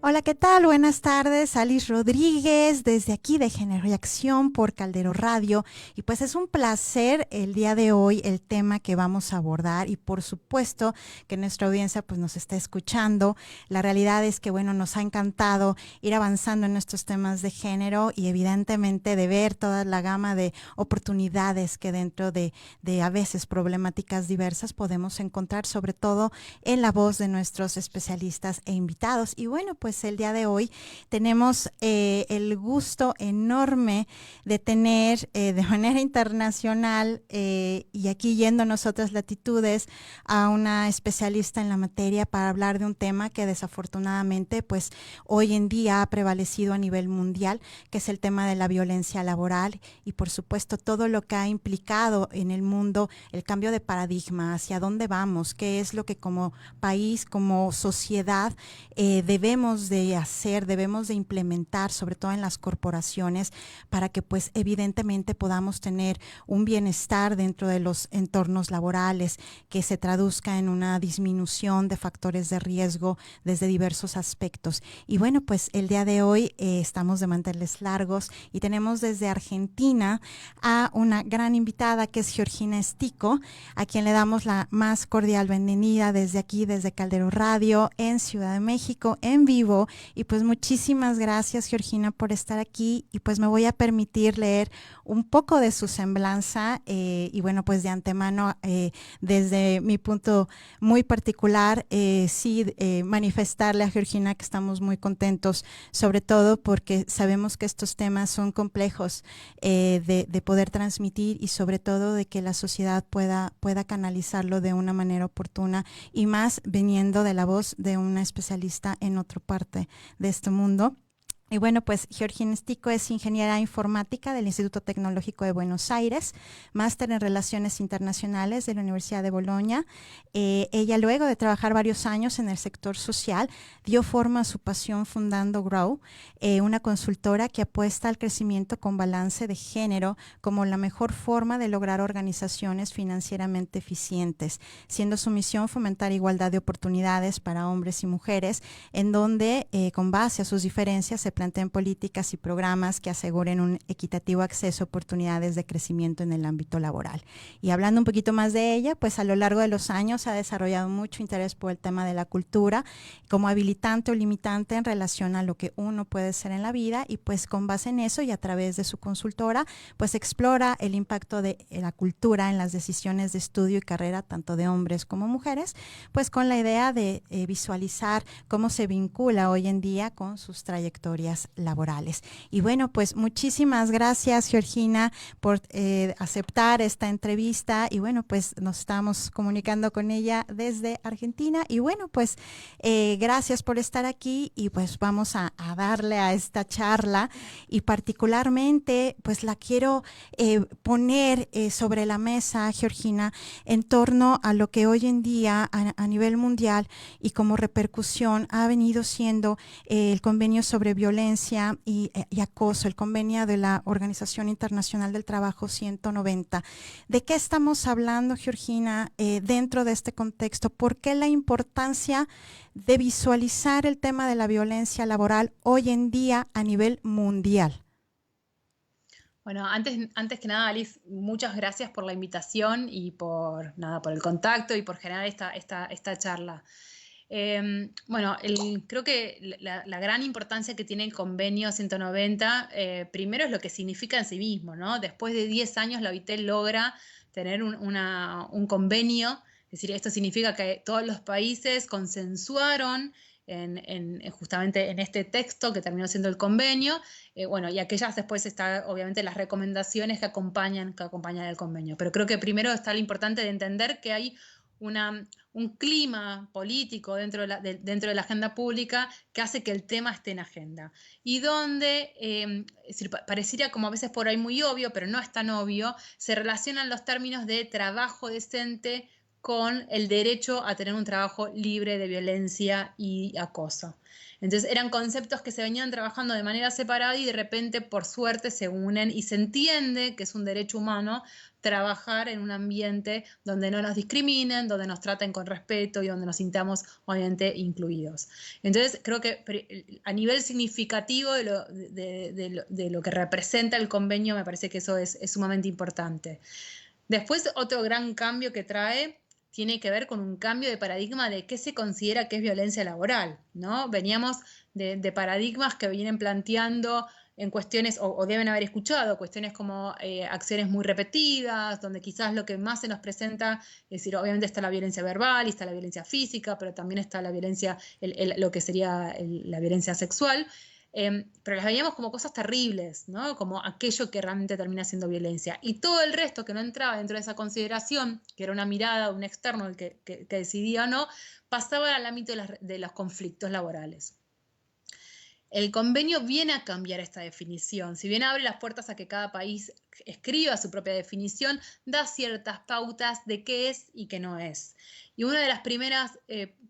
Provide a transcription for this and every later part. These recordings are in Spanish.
Hola, ¿qué tal? Buenas tardes, Alice Rodríguez, desde aquí de Género y Acción por Caldero Radio. Y pues es un placer el día de hoy el tema que vamos a abordar y por supuesto que nuestra audiencia pues nos está escuchando. La realidad es que bueno, nos ha encantado ir avanzando en estos temas de género y evidentemente de ver toda la gama de oportunidades que dentro de a veces problemáticas diversas podemos encontrar, sobre todo en la voz de nuestros especialistas e invitados. Y bueno, pues el día de hoy tenemos el gusto enorme de tener de manera internacional y aquí yéndonos otras latitudes a una especialista en la materia para hablar de un tema que desafortunadamente pues hoy en día ha prevalecido a nivel mundial, que es el tema de la violencia laboral y por supuesto todo lo que ha implicado en el mundo el cambio de paradigma, hacia dónde vamos, qué es lo que como país, como sociedad debemos de hacer, debemos de implementar, sobre todo en las corporaciones, para que pues evidentemente podamos tener un bienestar dentro de los entornos laborales, que se traduzca en una disminución de factores de riesgo desde diversos aspectos. Y bueno, pues el día de hoy estamos de manteles largos y tenemos desde Argentina a una gran invitada que es Georgina Stico, a quien le damos la más cordial bienvenida desde aquí, desde Caldero Radio, en Ciudad de México, en vivo. Y pues muchísimas gracias, Georgina, por estar aquí. Y pues me voy a permitir leer un poco de su semblanza y bueno, pues de antemano, desde mi punto muy particular, sí manifestarle a Georgina que estamos muy contentos, sobre todo porque sabemos que estos temas son complejos de poder transmitir y sobre todo de que la sociedad pueda canalizarlo de una manera oportuna y más viniendo de la voz de una especialista en otra parte de este mundo. Y bueno, pues Georgina Stico es ingeniera informática del Instituto Tecnológico de Buenos Aires, máster en Relaciones Internacionales de la Universidad de Bolonia. Ella, luego de trabajar varios años en el sector social, dio forma a su pasión fundando Grow, una consultora que apuesta al crecimiento con balance de género como la mejor forma de lograr organizaciones financieramente eficientes, siendo su misión fomentar igualdad de oportunidades para hombres y mujeres, en donde, con base a sus diferencias, se planteen políticas y programas que aseguren un equitativo acceso a oportunidades de crecimiento en el ámbito laboral. Y hablando un poquito más de ella, pues a lo largo de los años ha desarrollado mucho interés por el tema de la cultura como habilitante o limitante en relación a lo que uno puede ser en la vida y pues con base en eso y a través de su consultora, pues explora el impacto de la cultura en las decisiones de estudio y carrera tanto de hombres como mujeres, pues con la idea de visualizar cómo se vincula hoy en día con sus trayectorias laborales. Y bueno, pues muchísimas gracias, Georgina, por aceptar esta entrevista y bueno, pues nos estamos comunicando con ella desde Argentina y bueno, pues gracias por estar aquí y pues vamos a darle a esta charla y particularmente pues la quiero poner sobre la mesa, Georgina, en torno a lo que hoy en día a nivel mundial y como repercusión ha venido siendo el convenio sobre violencia y acoso, el convenio de la Organización Internacional del Trabajo 190. ¿De qué estamos hablando, Georgina, dentro de este contexto? ¿Por qué la importancia de visualizar el tema de la violencia laboral hoy en día a nivel mundial? Bueno, antes que nada, Alice, muchas gracias por la invitación y por el contacto y por generar esta charla. Bueno, creo que la gran importancia que tiene el convenio 190, primero es lo que significa en sí mismo, ¿no? Después de 10 años la OIT logra tener un convenio, es decir, esto significa que todos los países consensuaron justamente en este texto que terminó siendo el convenio, bueno, y aquellas después está obviamente las recomendaciones que acompañan el convenio. Pero creo que primero está lo importante de entender que hay un clima político dentro de la agenda pública que hace que el tema esté en agenda. Y donde, es decir, pareciera como a veces por ahí muy obvio, pero no es tan obvio, se relacionan los términos de trabajo decente con el derecho a tener un trabajo libre de violencia y acoso. Entonces eran conceptos que se venían trabajando de manera separada y de repente, por suerte, se unen y se entiende que es un derecho humano trabajar en un ambiente donde no nos discriminen, donde nos traten con respeto y donde nos sintamos obviamente incluidos. Entonces creo que a nivel significativo de lo que representa el convenio, me parece que eso es sumamente importante. Después, otro gran cambio que trae tiene que ver con un cambio de paradigma de qué se considera que es violencia laboral, ¿no? Veníamos de paradigmas que vienen planteando en cuestiones, o deben haber escuchado, cuestiones como acciones muy repetidas, donde quizás lo que más se nos presenta, es decir, obviamente está la violencia verbal y está la violencia física, pero también está la violencia, lo que sería la violencia sexual. Pero las veíamos como cosas terribles, ¿no? Como aquello que realmente termina siendo violencia. Y todo el resto que no entraba dentro de esa consideración, que era una mirada, un externo el que decidía o no, pasaba al ámbito de los conflictos laborales. El convenio viene a cambiar esta definición. Si bien abre las puertas a que cada país escriba su propia definición, da ciertas pautas de qué es y qué no es. Y uno de los primeros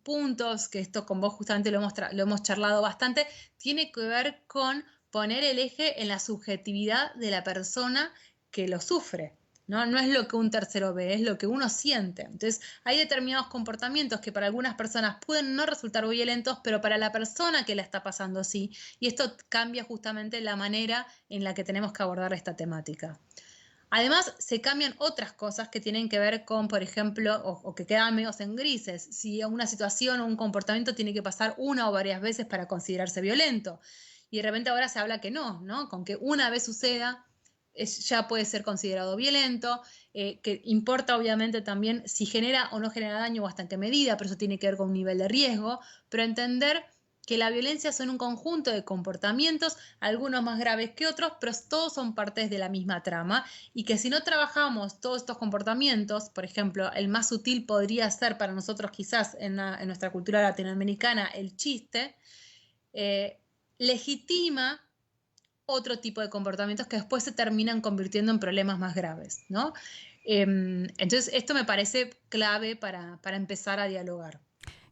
puntos, que esto con vos justamente lo hemos charlado bastante, tiene que ver con poner el eje en la subjetividad de la persona que lo sufre. ¿No? No es lo que un tercero ve, es lo que uno siente. Entonces, hay determinados comportamientos que para algunas personas pueden no resultar violentos, pero para la persona que la está pasando sí. Y esto cambia justamente la manera en la que tenemos que abordar esta temática. Además, se cambian otras cosas que tienen que ver con, por ejemplo, o que quedan medios en grises. Si una situación o un comportamiento tiene que pasar una o varias veces para considerarse violento. Y de repente ahora se habla que no, ¿no? Con que una vez suceda, ya puede ser considerado violento, que importa obviamente también si genera o no genera daño o hasta en qué medida, pero eso tiene que ver con un nivel de riesgo, pero entender que la violencia son un conjunto de comportamientos, algunos más graves que otros, pero todos son partes de la misma trama, y que si no trabajamos todos estos comportamientos, por ejemplo, el más sutil podría ser para nosotros quizás en nuestra cultura latinoamericana el chiste, legitima otro tipo de comportamientos que después se terminan convirtiendo en problemas más graves, ¿no? Entonces, esto me parece clave para empezar a dialogar.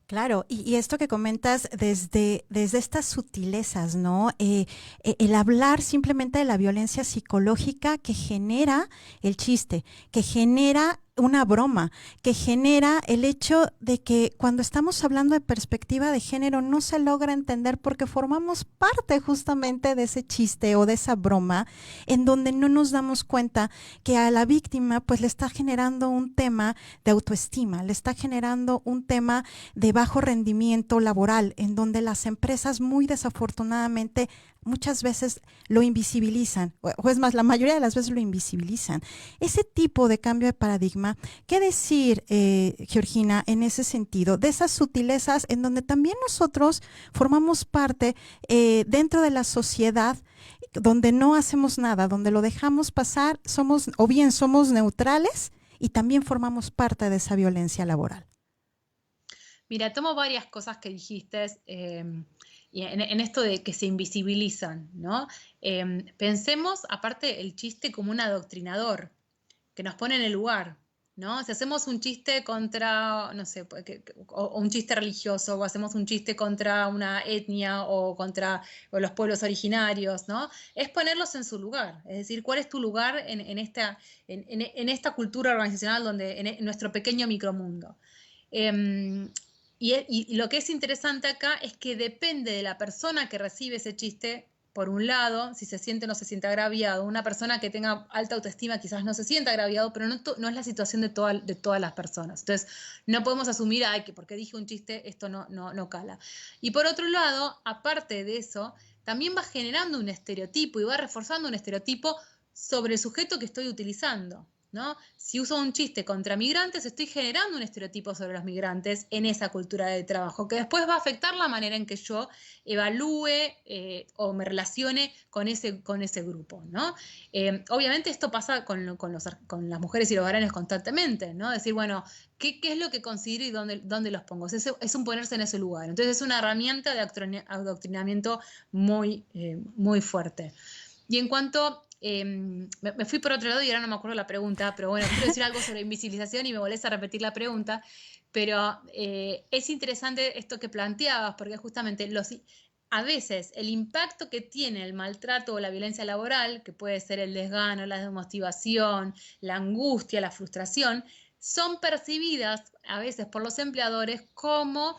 Claro, y esto que comentas desde estas sutilezas, ¿no? El hablar simplemente de la violencia psicológica que genera el chiste, que genera una broma, que genera el hecho de que cuando estamos hablando de perspectiva de género no se logra entender porque formamos parte justamente de ese chiste o de esa broma en donde no nos damos cuenta que a la víctima pues le está generando un tema de autoestima, le está generando un tema de bajo rendimiento laboral, en donde las empresas muy desafortunadamente muchas veces lo invisibilizan, o es más, la mayoría de las veces lo invisibilizan. Ese tipo de cambio de paradigma, ¿qué decir, Georgina, en ese sentido? De esas sutilezas en donde también nosotros formamos parte dentro de la sociedad, donde no hacemos nada, donde lo dejamos pasar, somos, o bien somos neutrales y también formamos parte de esa violencia laboral. Mira, tomo varias cosas que dijiste y en esto de que se invisibilizan, ¿no? Pensemos, aparte, el chiste como un adoctrinador que nos pone en el lugar, ¿no? Si hacemos un chiste contra, no sé, o un chiste religioso, o hacemos un chiste contra una etnia o contra los pueblos originarios, ¿no? Es ponerlos en su lugar, es decir, ¿cuál es tu lugar en esta cultura organizacional donde, en nuestro pequeño micromundo? Y lo que es interesante acá es que depende de la persona que recibe ese chiste, por un lado, si se siente o no se siente agraviado. Una persona que tenga alta autoestima quizás no se sienta agraviado, pero no es la situación de todas las personas. Entonces, no podemos asumir, ay, que porque dije un chiste esto no cala. Y por otro lado, aparte de eso, también va generando un estereotipo y va reforzando un estereotipo sobre el sujeto que estoy utilizando, ¿no? Si uso un chiste contra migrantes, estoy generando un estereotipo sobre los migrantes en esa cultura de trabajo, que después va a afectar la manera en que yo evalúe o me relacione con ese grupo, ¿no? Obviamente esto pasa con las mujeres y los varones constantemente, ¿no? Decir, bueno, ¿qué es lo que considero y dónde los pongo? Es un ponerse en ese lugar. Entonces es una herramienta de adoctrinamiento muy, muy fuerte. Y en cuanto me fui por otro lado y ahora no me acuerdo la pregunta, pero bueno, quiero decir algo sobre invisibilización y me molesta repetir la pregunta, pero es interesante esto que planteabas, porque justamente a veces el impacto que tiene el maltrato o la violencia laboral, que puede ser el desgano, la desmotivación, la angustia, la frustración, son percibidas a veces por los empleadores como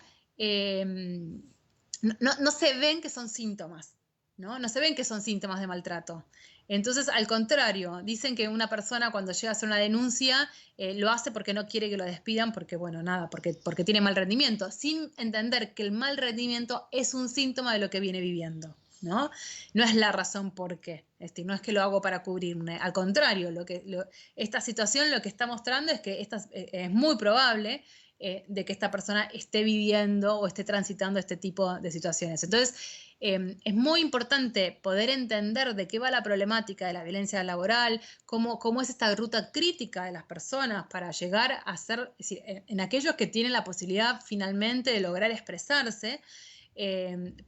no se ven que son síntomas, ¿no? No se ven que son síntomas de maltrato. Entonces, al contrario, dicen que una persona cuando llega a hacer una denuncia lo hace porque no quiere que lo despidan, porque, bueno, nada, porque tiene mal rendimiento, sin entender que el mal rendimiento es un síntoma de lo que viene viviendo, ¿no? No es la razón por qué, no es que lo hago para cubrirme, al contrario, esta situación lo que está mostrando es que es muy probable de que esta persona esté viviendo o esté transitando este tipo de situaciones. Entonces, es muy importante poder entender de qué va la problemática de la violencia laboral, cómo es esta ruta crítica de las personas para llegar a ser, es decir, en aquellos que tienen la posibilidad finalmente de lograr expresarse,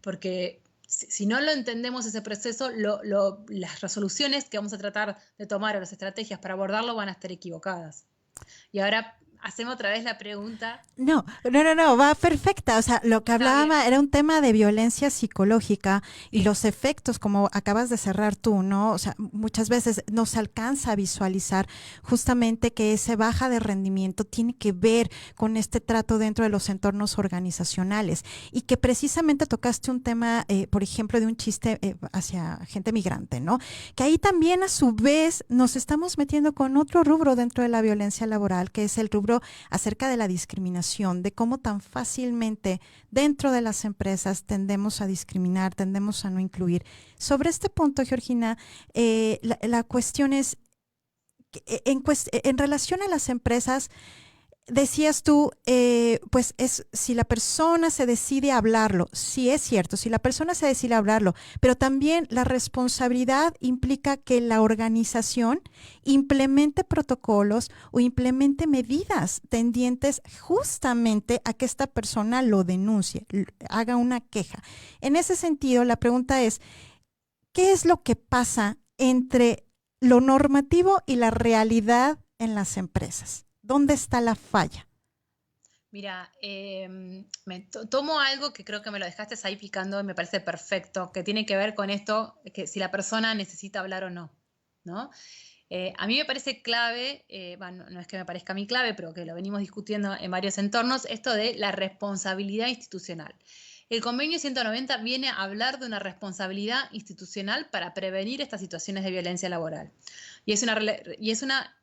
porque si no lo entendemos ese proceso, las resoluciones que vamos a tratar de tomar o las estrategias para abordarlo van a estar equivocadas. Y ahora hacemos otra vez la pregunta. No, va perfecta. O sea, lo que hablaba era un tema de violencia psicológica y los efectos, como acabas de cerrar tú, ¿no? O sea, muchas veces no se alcanza a visualizar justamente que ese baja de rendimiento tiene que ver con este trato dentro de los entornos organizacionales y que precisamente tocaste un tema, por ejemplo, de un chiste hacia gente migrante, ¿no? Que ahí también a su vez nos estamos metiendo con otro rubro dentro de la violencia laboral, que es el rubro acerca de la discriminación, de cómo tan fácilmente dentro de las empresas tendemos a discriminar, tendemos a no incluir. Sobre este punto, Georgina, la cuestión es, en relación a las empresas, decías tú, pues es si la persona se decide a hablarlo, sí es cierto, si la persona se decide a hablarlo, pero también la responsabilidad implica que la organización implemente protocolos o implemente medidas tendientes justamente a que esta persona lo denuncie, haga una queja. En ese sentido, la pregunta es, ¿qué es lo que pasa entre lo normativo y la realidad en las empresas? ¿Dónde está la falla? Mira, tomo algo que creo que me lo dejaste ahí picando y me parece perfecto, que tiene que ver con esto, que si la persona necesita hablar o no, ¿no? A mí me parece clave, bueno, no es que me parezca a mí clave, pero que lo venimos discutiendo en varios entornos, esto de la responsabilidad institucional. El convenio 190 viene a hablar de una responsabilidad institucional para prevenir estas situaciones de violencia laboral. Y es una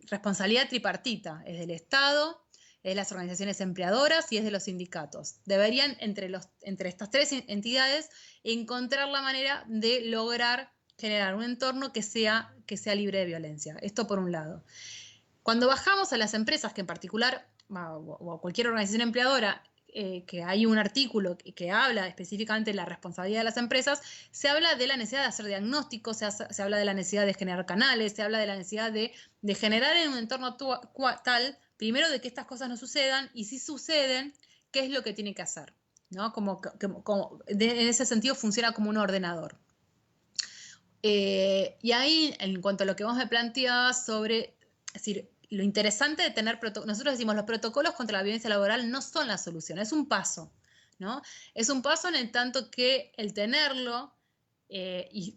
responsabilidad tripartita, es del Estado, es de las organizaciones empleadoras y es de los sindicatos. Deberían, entre estas tres entidades, encontrar la manera de lograr generar un entorno que sea libre de violencia. Esto por un lado. Cuando bajamos a las empresas, que en particular, o a cualquier organización empleadora, que hay un artículo que habla específicamente de la responsabilidad de las empresas, se habla de la necesidad de hacer diagnósticos, se habla de la necesidad de generar canales, se habla de la necesidad de generar en un entorno tal, primero, de que estas cosas no sucedan, y si suceden, qué es lo que tiene que hacer, ¿no? En ese sentido funciona como un ordenador. Y ahí, en cuanto a lo que vos me planteabas sobre, es decir, lo interesante de tener nosotros decimos los protocolos contra la violencia laboral no son la solución, es un paso, ¿no? Es un paso en el tanto que el tenerlo, y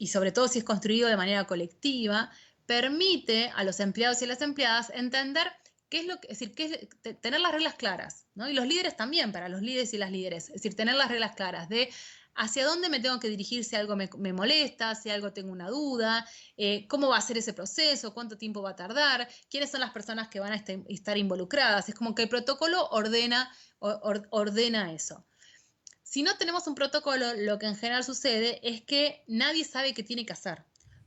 sobre todo si es construido de manera colectiva, permite a los empleados y a las empleadas entender qué es lo que, es decir, tener las reglas claras, ¿no? Y los líderes también, para los líderes y las líderes, es decir, tener las reglas claras de hacia dónde me tengo que dirigir si algo me molesta, si algo tengo una duda, cómo va a ser ese proceso, cuánto tiempo va a tardar, quiénes son las personas que van a estar involucradas. Es como que el protocolo ordena eso. Si no tenemos un protocolo, lo que en general sucede es que nadie sabe qué tiene que hacer.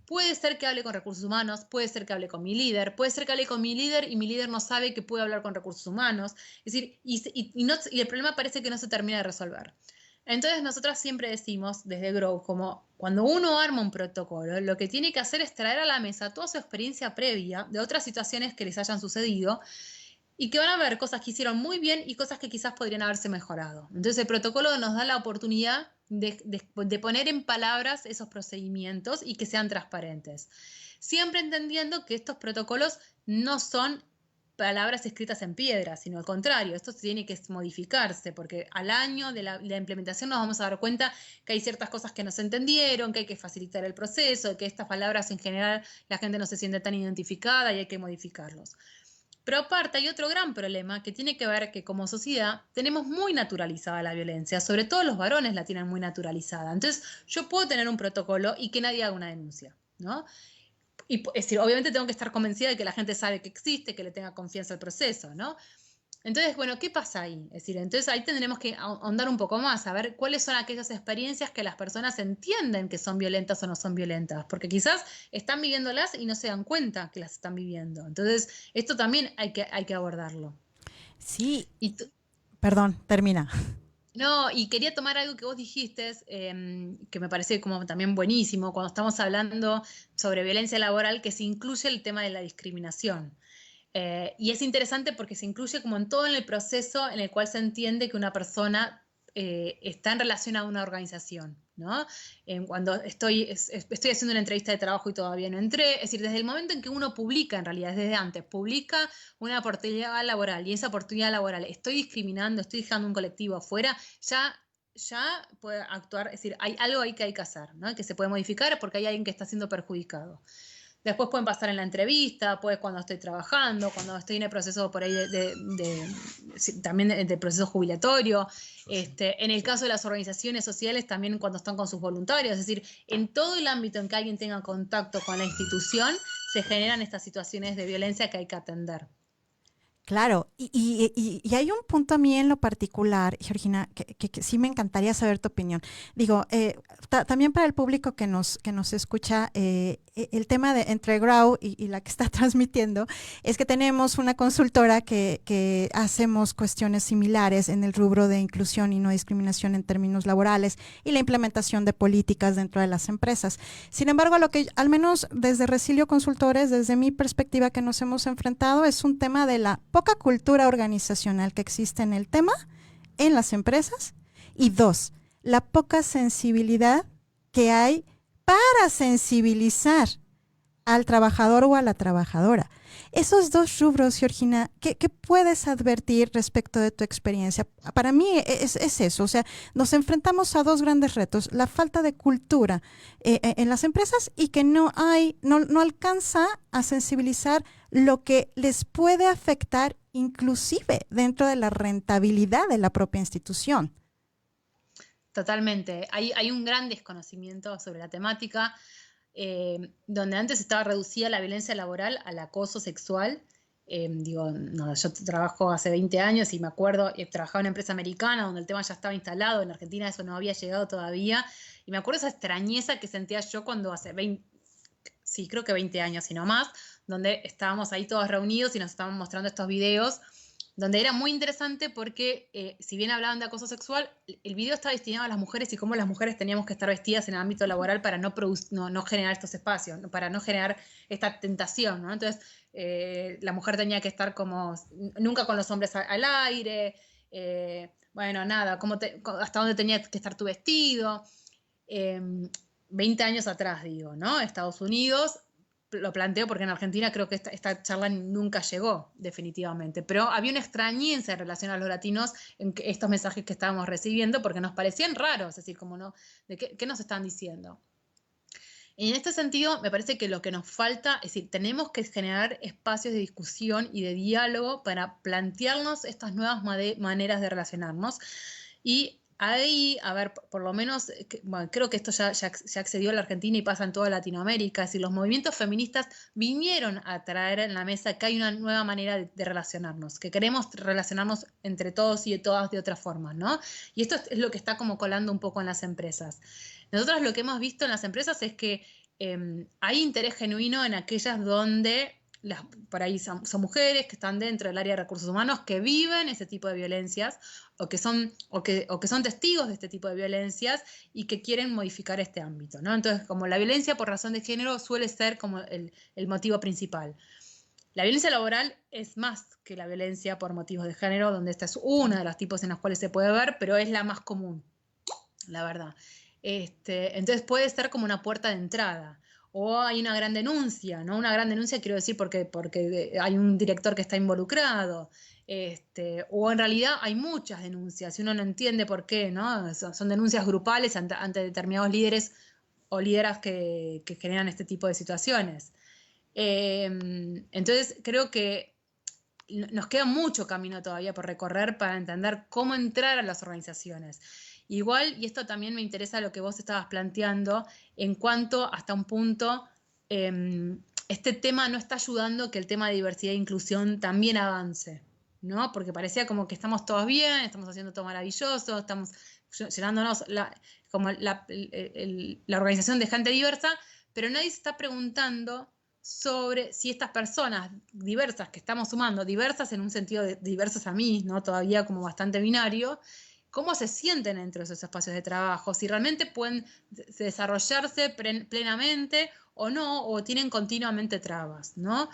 Puede ser que hable con recursos humanos, puede ser que hable con mi líder, puede ser que hable con mi líder y mi líder no sabe que puede hablar con recursos humanos. Es decir, y el problema parece que no se termina de resolver. Entonces nosotros siempre decimos desde Grow, como cuando uno arma un protocolo, lo que tiene que hacer es traer a la mesa toda su experiencia previa de otras situaciones que les hayan sucedido y que van a ver cosas que hicieron muy bien y cosas que quizás podrían haberse mejorado. Entonces el protocolo nos da la oportunidad de poner en palabras esos procedimientos y que sean transparentes. Siempre entendiendo que estos protocolos no son palabras escritas en piedra, sino al contrario, esto tiene que modificarse, porque al año de la implementación nos vamos a dar cuenta que hay ciertas cosas que no se entendieron, que hay que facilitar el proceso, que estas palabras en general la gente no se siente tan identificada y hay que modificarlos. Pero aparte hay otro gran problema que tiene que ver que como sociedad tenemos muy naturalizada la violencia, sobre todo los varones la tienen muy naturalizada. Entonces yo puedo tener un protocolo y que nadie haga una denuncia, ¿no? Y es decir, obviamente tengo que estar convencida de que la gente sabe que existe, que le tenga confianza al proceso, ¿no? Entonces, bueno, ¿qué pasa ahí? Es decir, entonces ahí tendremos que ahondar un poco más, a ver cuáles son aquellas experiencias que las personas entienden que son violentas o no son violentas, porque quizás están viviéndolas y no se dan cuenta que las están viviendo. Entonces, esto también hay que abordarlo. Sí, Y perdón, termina. no, y quería tomar algo que vos dijiste, que me parece como también buenísimo, cuando estamos hablando sobre violencia laboral, que se incluye el tema de la discriminación. Y es interesante porque se incluye como en todo en el proceso en el cual se entiende que una persona está en relación a una organización, ¿no? Cuando estoy haciendo una entrevista de trabajo y todavía no entré, es decir, desde el momento en que uno publica, en realidad, desde antes, publica una oportunidad laboral y esa oportunidad laboral estoy discriminando, estoy dejando un colectivo afuera, ya puede actuar, es decir, hay algo ahí que hay que hacer, ¿no? Que se puede modificar porque hay alguien que está siendo perjudicado. Después pueden pasar en la entrevista, pues cuando estoy trabajando, cuando estoy en el proceso por ahí también de proceso jubilatorio. En el caso de las organizaciones sociales, también cuando están con sus voluntarios. Es decir, en todo el ámbito en que alguien tenga contacto con la institución, se generan estas situaciones de violencia que hay que atender. Claro, y hay un punto a mí en lo particular, Georgina, que sí me encantaría saber tu opinión. Digo, también para el público que nos escucha, el tema de entre Grau y la que está transmitiendo es que tenemos una consultora que hacemos cuestiones similares en el rubro de inclusión y no discriminación en términos laborales y la implementación de políticas dentro de las empresas. Sin embargo, lo que al menos desde Resilio Consultores, desde mi perspectiva que nos hemos enfrentado, es un tema de la poca cultura organizacional que existe en el tema en las empresas y dos, la poca sensibilidad que hay para sensibilizar al trabajador o a la trabajadora. Esos dos rubros, Georgina, ¿qué puedes advertir respecto de tu experiencia? Para mí es eso, o sea, nos enfrentamos a dos grandes retos, la falta de cultura en las empresas y que no alcanza a sensibilizar lo que les puede afectar inclusive dentro de la rentabilidad de la propia institución. Totalmente. Hay un gran desconocimiento sobre la temática. Donde antes estaba reducida la violencia laboral al acoso sexual. No, yo trabajo hace 20 años y me acuerdo, trabajaba en una empresa americana donde el tema ya estaba instalado, en Argentina eso no había llegado todavía, y me acuerdo esa extrañeza que sentía yo cuando hace 20, sí, creo que 20 años y no más, donde estábamos ahí todos reunidos y nos estaban mostrando estos videos donde era muy interesante porque si bien hablaban de acoso sexual, el video estaba destinado a las mujeres y cómo las mujeres teníamos que estar vestidas en el ámbito laboral para no generar estos espacios, para no generar esta tentación, ¿no? Entonces, la mujer tenía que estar como, nunca con los hombres al aire, bueno, nada, hasta dónde tenía que estar tu vestido. 20 años atrás, digo, ¿no? Estados Unidos, lo planteo porque en Argentina creo que esta charla nunca llegó, definitivamente, pero había una extrañeza en relación a los latinos en estos mensajes que estábamos recibiendo porque nos parecían raros, es decir, como no, ¿de qué nos están diciendo? Y en este sentido, me parece que lo que nos falta, es decir, tenemos que generar espacios de discusión y de diálogo para plantearnos estas nuevas maneras de relacionarnos. Y ahí, a ver, por lo menos, bueno, creo que esto ya accedió a la Argentina y pasa en toda Latinoamérica, es decir, los movimientos feministas vinieron a traer en la mesa que hay una nueva manera de relacionarnos, que queremos relacionarnos entre todos y de todas de otra forma, ¿no? Y esto es lo que está como colando un poco en las empresas. Nosotros lo que hemos visto en las empresas es que hay interés genuino en aquellas donde por ahí son mujeres que están dentro del área de recursos humanos que viven ese tipo de violencias o que son testigos de este tipo de violencias y que quieren modificar este ámbito, ¿no? Entonces, como la violencia por razón de género suele ser como el motivo principal. La violencia laboral es más que la violencia por motivos de género, donde esta es una de los tipos en los cuales se puede ver, pero es la más común, la verdad. Entonces puede ser como una puerta de entrada. o hay una gran denuncia, ¿no? Una gran denuncia quiero decir porque hay un director que está involucrado, o en realidad hay muchas denuncias y uno no entiende por qué, ¿no? Son denuncias grupales ante determinados líderes o lideras que generan este tipo de situaciones. Entonces creo que nos queda mucho camino todavía por recorrer para entender cómo entrar a las organizaciones. Igual, y esto también me interesa lo que vos estabas planteando, en cuanto hasta un punto este tema no está ayudando que el tema de diversidad e inclusión también avance, ¿no? Porque parecía como que estamos todos bien, estamos haciendo todo maravilloso, estamos llenándonos como la organización de gente diversa, pero nadie se está preguntando sobre si estas personas diversas que estamos sumando, diversas en un sentido de diversas a mí, ¿no? Todavía como bastante binario, cómo se sienten dentro de esos espacios de trabajo, si realmente pueden desarrollarse plenamente o no, o tienen continuamente trabas, ¿no?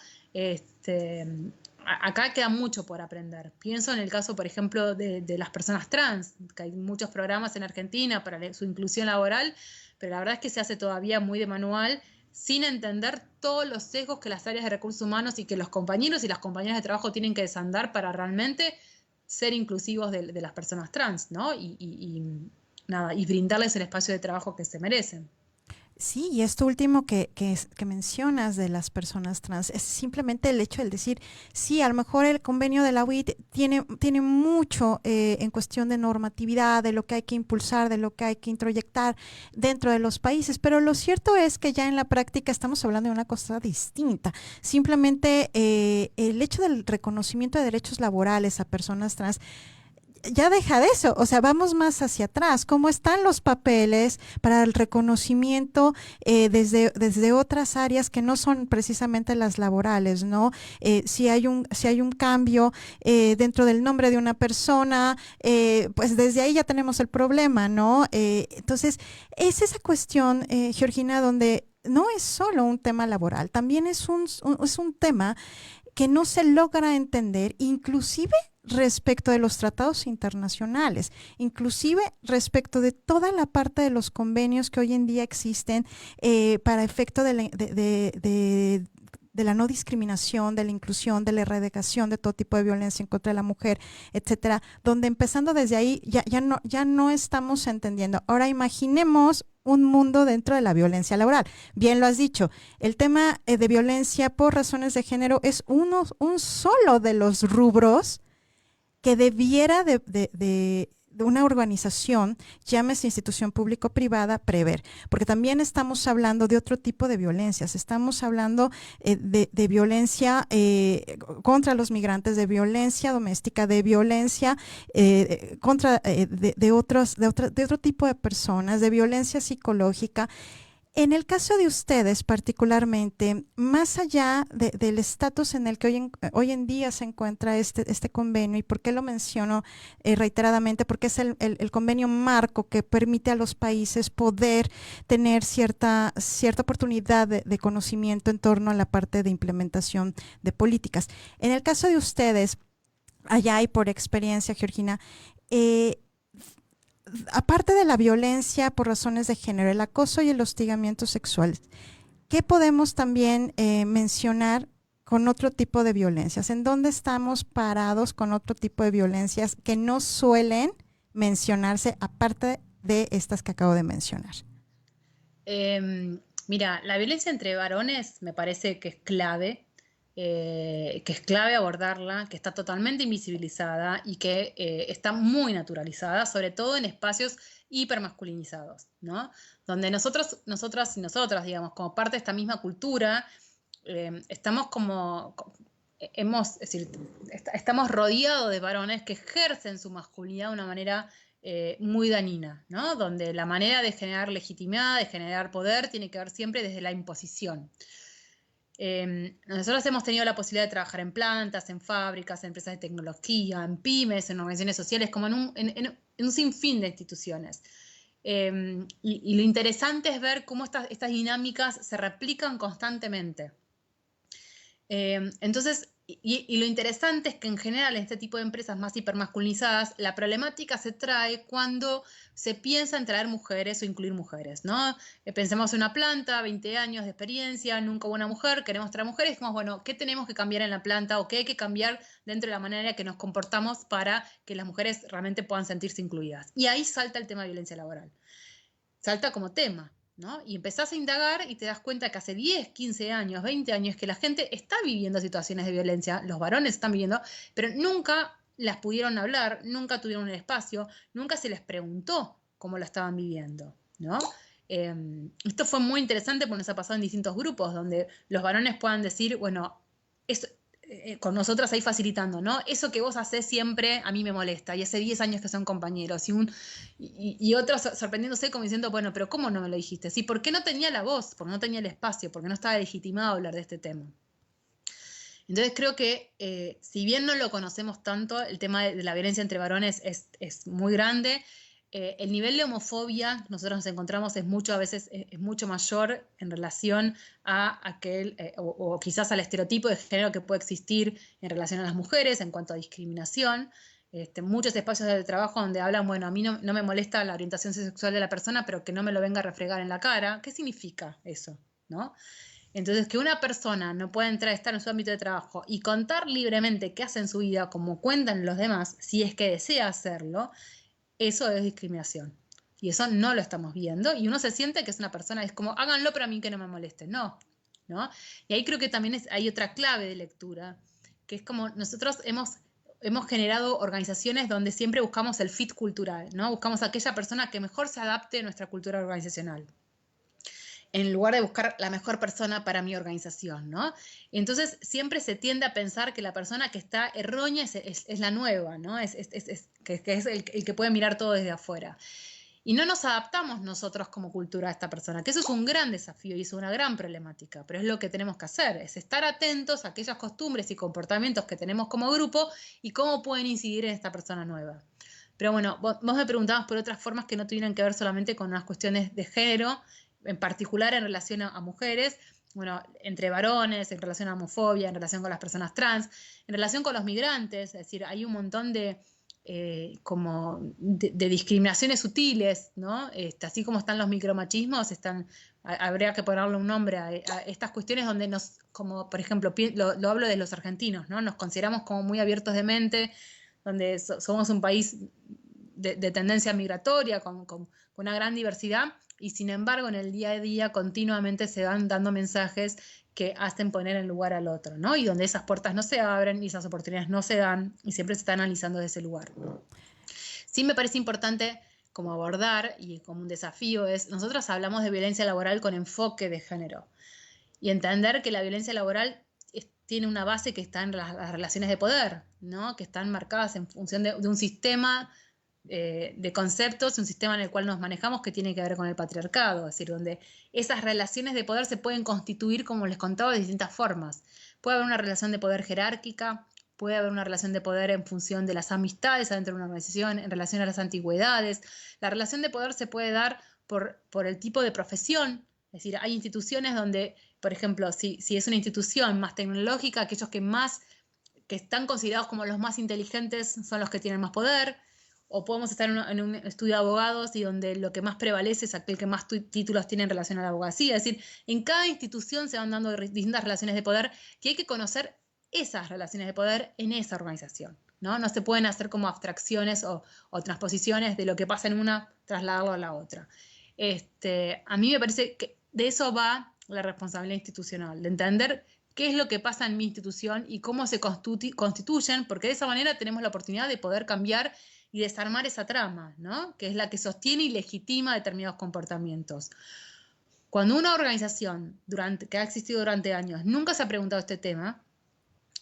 Acá queda mucho por aprender. Pienso en el caso, por ejemplo, de las personas trans, que hay muchos programas en Argentina para su inclusión laboral, pero la verdad es que se hace todavía muy de manual, sin entender todos los sesgos que las áreas de recursos humanos y que los compañeros y las compañeras de trabajo tienen que desandar para realmente ser inclusivos de las personas trans, ¿no? Nada, y brindarles el espacio de trabajo que se merecen. Sí, y esto último que mencionas de las personas trans es simplemente el hecho de decir, sí, a lo mejor el convenio de la UIT tiene mucho en cuestión de normatividad, de lo que hay que impulsar, de lo que hay que introyectar dentro de los países, pero lo cierto es que ya en la práctica estamos hablando de una cosa distinta. Simplemente el hecho del reconocimiento de derechos laborales a personas trans ya deja de eso, o sea, vamos más hacia atrás. ¿Cómo están los papeles para el reconocimiento desde otras áreas que no son precisamente las laborales, ¿no? Si hay un cambio dentro del nombre de una persona, pues desde ahí ya tenemos el problema, ¿no? Entonces, es esa cuestión, Georgina, donde no es solo un tema laboral, también es un tema que no se logra entender, inclusive respecto de los tratados internacionales, inclusive respecto de toda la parte de los convenios que hoy en día existen para efecto de la no discriminación, de la inclusión, de la erradicación de todo tipo de violencia en contra de la mujer, etcétera, donde empezando desde ahí ya no estamos entendiendo. Ahora imaginemos un mundo dentro de la violencia laboral. Bien lo has dicho, el tema de violencia por razones de género es un solo de los rubros que debiera de una organización, llámese institución público-privada, prever, porque también estamos hablando de otro tipo de violencias, estamos hablando de violencia contra los migrantes, de violencia doméstica, de violencia contra de otro tipo de personas, de violencia psicológica. En el caso de ustedes particularmente, más allá del estatus en el que hoy en día se encuentra este convenio, y por qué lo menciono reiteradamente, porque es el convenio marco que permite a los países poder tener cierta oportunidad de conocimiento en torno a la parte de implementación de políticas. En el caso de ustedes, allá y por experiencia, Georgina, eh, aparte de la violencia por razones de género, el acoso y el hostigamiento sexual, ¿qué podemos también mencionar con otro tipo de violencias? ¿En dónde estamos parados con otro tipo de violencias que no suelen mencionarse aparte de estas que acabo de mencionar? Mira, la violencia entre varones me parece que es clave abordarla, que está totalmente invisibilizada y que está muy naturalizada, sobre todo en espacios hipermasculinizados, ¿no? Donde nosotras y nosotras, digamos, como parte de esta misma cultura, estamos es decir, estamos rodeados de varones que ejercen su masculinidad de una manera muy dañina, ¿no? Donde la manera de generar legitimidad, de generar poder, tiene que ver siempre desde la imposición. Nosotros hemos tenido la posibilidad de trabajar en plantas, en fábricas, en empresas de tecnología, en pymes, en organizaciones sociales, como en un sinfín de instituciones. Y lo interesante es ver cómo estas dinámicas se replican constantemente. Entonces, y lo interesante es que en general en este tipo de empresas más hipermasculinizadas, la problemática se trae cuando se piensa en traer mujeres o incluir mujeres, ¿no? Pensemos en una planta, 20 años de experiencia, nunca hubo una mujer, queremos traer mujeres, decimos, bueno, ¿qué tenemos que cambiar en la planta o qué hay que cambiar dentro de la manera que nos comportamos para que las mujeres realmente puedan sentirse incluidas? Y ahí salta el tema de violencia laboral. Salta como tema, ¿no? Y empezás a indagar y te das cuenta que hace 10, 15 años, 20 años que la gente está viviendo situaciones de violencia, los varones están viviendo, pero nunca las pudieron hablar, nunca tuvieron el espacio, nunca se les preguntó cómo lo estaban viviendo, ¿no? Esto fue muy interesante porque nos ha pasado en distintos grupos donde los varones puedan decir, bueno, esto, con nosotras ahí facilitando, ¿no? Eso que vos hacés siempre a mí me molesta, y hace 10 años que son compañeros, y otros sorprendiéndose como diciendo, bueno, pero ¿cómo no me lo dijiste? Sí, ¿por qué no tenía la voz? Porque no tenía el espacio, porque no estaba legitimado a hablar de este tema. Entonces creo que si bien no lo conocemos tanto, el tema de la violencia entre varones es muy grande. El nivel de homofobia nosotros nos encontramos es mucho, a veces es mucho mayor en relación a aquel, o quizás al estereotipo de género que puede existir en relación a las mujeres en cuanto a discriminación. Muchos espacios de trabajo donde hablan, bueno, a mí no me molesta la orientación sexual de la persona, pero que no me lo venga a refregar en la cara. ¿Qué significa eso? ¿No? Entonces, que una persona no pueda entrar a estar en su ámbito de trabajo y contar libremente qué hace en su vida como cuentan los demás, si es que desea hacerlo, eso es discriminación. Y eso no lo estamos viendo. Y uno se siente que es una persona, es como, háganlo, pero a mí que no me moleste. No, ¿no? Y ahí creo que también hay otra clave de lectura, que es como nosotros hemos generado organizaciones donde siempre buscamos el fit cultural, ¿no? Buscamos a aquella persona que mejor se adapte a nuestra cultura organizacional, en lugar de buscar la mejor persona para mi organización, ¿no? Entonces siempre se tiende a pensar que la persona que está errónea es la nueva, ¿no? Que es el que puede mirar todo desde afuera. Y no nos adaptamos nosotros como cultura a esta persona, que eso es un gran desafío y es una gran problemática, pero es lo que tenemos que hacer, es estar atentos a aquellas costumbres y comportamientos que tenemos como grupo y cómo pueden incidir en esta persona nueva. Pero bueno, vos me preguntabas por otras formas que no tuvieran que ver solamente con las cuestiones de género, en particular en relación a mujeres, bueno, entre varones, en relación a homofobia, en relación con las personas trans, en relación con los migrantes, es decir, hay un montón de discriminaciones sutiles, ¿no? Así como están los micromachismos, habría que ponerle un nombre a estas cuestiones donde como por ejemplo, lo hablo de los argentinos, ¿no? Nos consideramos como muy abiertos de mente, donde somos un país de tendencia migratoria, con una gran diversidad, y sin embargo en el día a día continuamente se van dando mensajes que hacen poner en lugar al otro, ¿no? Y donde esas puertas no se abren y esas oportunidades no se dan y siempre se está analizando desde ese lugar. Sí me parece importante como abordar y como un desafío nosotros hablamos de violencia laboral con enfoque de género y entender que la violencia laboral tiene una base que está en las relaciones de poder, ¿no? Que están marcadas en función de un sistema de conceptos, un sistema en el cual nos manejamos que tiene que ver con el patriarcado, es decir, donde esas relaciones de poder se pueden constituir, como les contaba, de distintas formas. Puede haber una relación de poder jerárquica, puede haber una relación de poder en función de las amistades adentro de una organización, en relación a las antigüedades. La relación de poder se puede dar por el tipo de profesión, es decir, hay instituciones donde, por ejemplo, si es una institución más tecnológica, aquellos que están considerados como los más inteligentes son los que tienen más poder, o podemos estar en un estudio de abogados y donde lo que más prevalece es aquel que más títulos tiene en relación a la abogacía. Es decir, en cada institución se van dando distintas relaciones de poder que hay que conocer esas relaciones de poder en esa organización, ¿no? No se pueden hacer como abstracciones o transposiciones de lo que pasa en una, trasladarlo a la otra. A mí me parece que de eso va la responsabilidad institucional, de entender qué es lo que pasa en mi institución y cómo se constituyen, porque de esa manera tenemos la oportunidad de poder cambiar y desarmar esa trama, ¿no? Que es la que sostiene y legitima determinados comportamientos. Cuando una organización que ha existido durante años nunca se ha preguntado este tema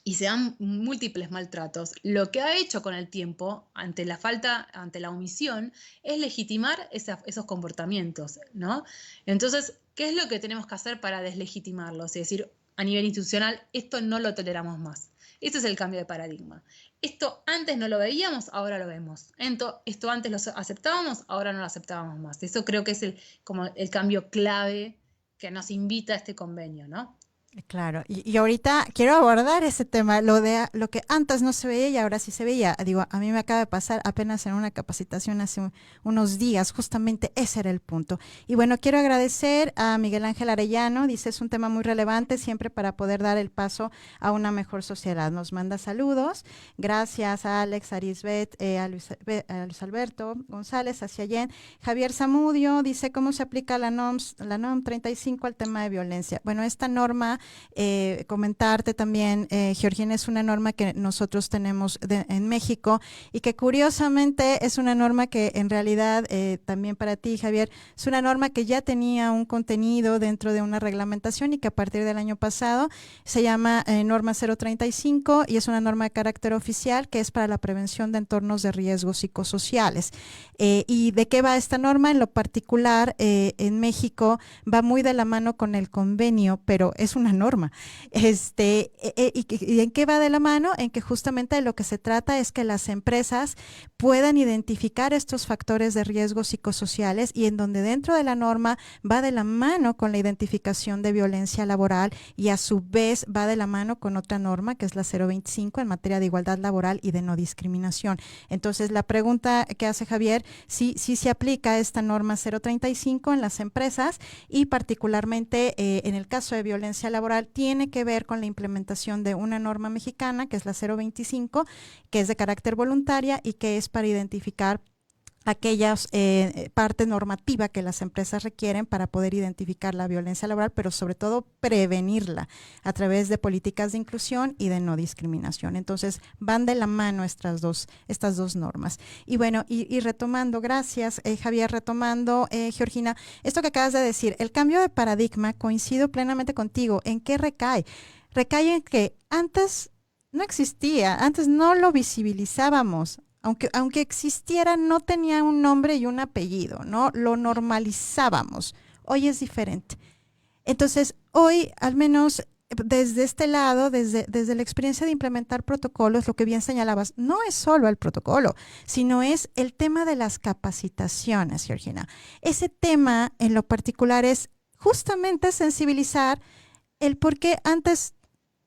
y se dan múltiples maltratos, lo que ha hecho con el tiempo, ante la falta, ante la omisión, es legitimar esos comportamientos, ¿no? Entonces, ¿qué es lo que tenemos que hacer para deslegitimarlos? Es decir, a nivel institucional, esto no lo toleramos más. Este es el cambio de paradigma. Esto antes no lo veíamos, ahora lo vemos. Esto antes lo aceptábamos, ahora no lo aceptábamos más. Eso creo que es como el cambio clave que nos invita a este convenio, ¿no? Claro, y ahorita quiero abordar ese tema, lo que antes no se veía y ahora sí se veía. Digo, a mí me acaba de pasar apenas en una capacitación hace unos días, justamente ese era el punto. Y bueno, quiero agradecer a Miguel Ángel Arellano, dice es un tema muy relevante siempre para poder dar el paso a una mejor sociedad. Nos manda saludos, gracias a Alex, a Arisbet, a Luis Alberto González, a Ciayen. Javier Zamudio dice cómo se aplica la NOM 35 al tema de violencia. Bueno, esta norma comentarte también, Georgina, es una norma que nosotros tenemos en México y que curiosamente es una norma que en realidad también para ti, Javier, es una norma que ya tenía un contenido dentro de una reglamentación y que a partir del año pasado se llama norma 035 y es una norma de carácter oficial que es para la prevención de entornos de riesgos psicosociales. ¿Y de qué va esta norma? En lo particular, en México va muy de la mano con el convenio, pero es una norma. ¿Y en qué va de la mano? En que justamente de lo que se trata es que las empresas puedan identificar estos factores de riesgo psicosociales y en donde dentro de la norma va de la mano con la identificación de violencia laboral y a su vez va de la mano con otra norma que es la 025 en materia de igualdad laboral y de no discriminación. Entonces la pregunta que hace Javier, sí se aplica esta norma 035 en las empresas y particularmente en el caso de violencia laboral tiene que ver con la implementación de una norma mexicana que es la 025, que es de carácter voluntaria y que es para identificar aquellas parte normativa que las empresas requieren para poder identificar la violencia laboral, pero sobre todo prevenirla a través de políticas de inclusión y de no discriminación. Entonces, van de la mano estas dos normas. Y bueno, y retomando, gracias Javier, retomando, Georgina, esto que acabas de decir, el cambio de paradigma, coincido plenamente contigo, ¿en qué recae? Recae en que antes no existía, antes no lo visibilizábamos, aunque existiera, no tenía un nombre y un apellido, ¿no? Lo normalizábamos. Hoy es diferente. Entonces, hoy, al menos desde este lado, desde la experiencia de implementar protocolos, lo que bien señalabas, no es solo el protocolo, sino es el tema de las capacitaciones, Georgina. Ese tema en lo particular es justamente sensibilizar el por qué antes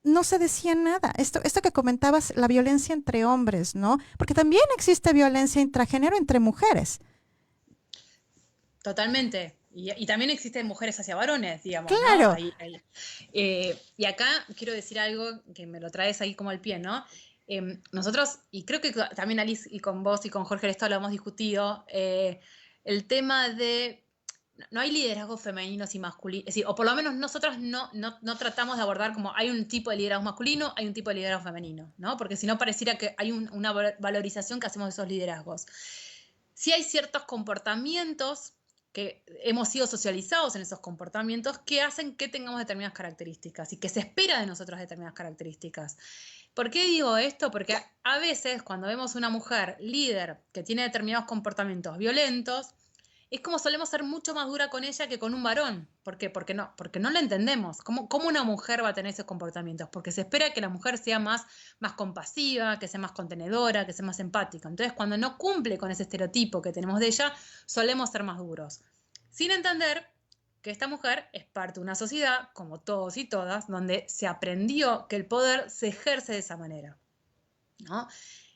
no se decía nada. Esto que comentabas, la violencia entre hombres, ¿no? Porque también existe violencia intragénero entre mujeres. Totalmente. Y también existen mujeres hacia varones, digamos, ¿no? Claro. Y acá quiero decir algo que me lo traes ahí como al pie, ¿no? Nosotros, y creo que también Alice y con vos y con Jorge esto lo hemos discutido, el tema de no hay liderazgos femeninos y masculinos, es decir, o por lo menos nosotros no tratamos de abordar como hay un tipo de liderazgo masculino, hay un tipo de liderazgo femenino, ¿no? Porque si no pareciera que hay una valorización que hacemos de esos liderazgos. Sí hay ciertos comportamientos que hemos sido socializados en esos comportamientos que hacen que tengamos determinadas características y que se espera de nosotros determinadas características. ¿Por qué digo esto? Porque a veces cuando vemos una mujer líder que tiene determinados comportamientos violentos, es como solemos ser mucho más dura con ella que con un varón. ¿Por qué? Porque no la entendemos. ¿Cómo una mujer va a tener esos comportamientos? Porque se espera que la mujer sea más compasiva, que sea más contenedora, que sea más empática. Entonces, cuando no cumple con ese estereotipo que tenemos de ella, solemos ser más duros. Sin entender que esta mujer es parte de una sociedad, como todos y todas, donde se aprendió que el poder se ejerce de esa manera, ¿no?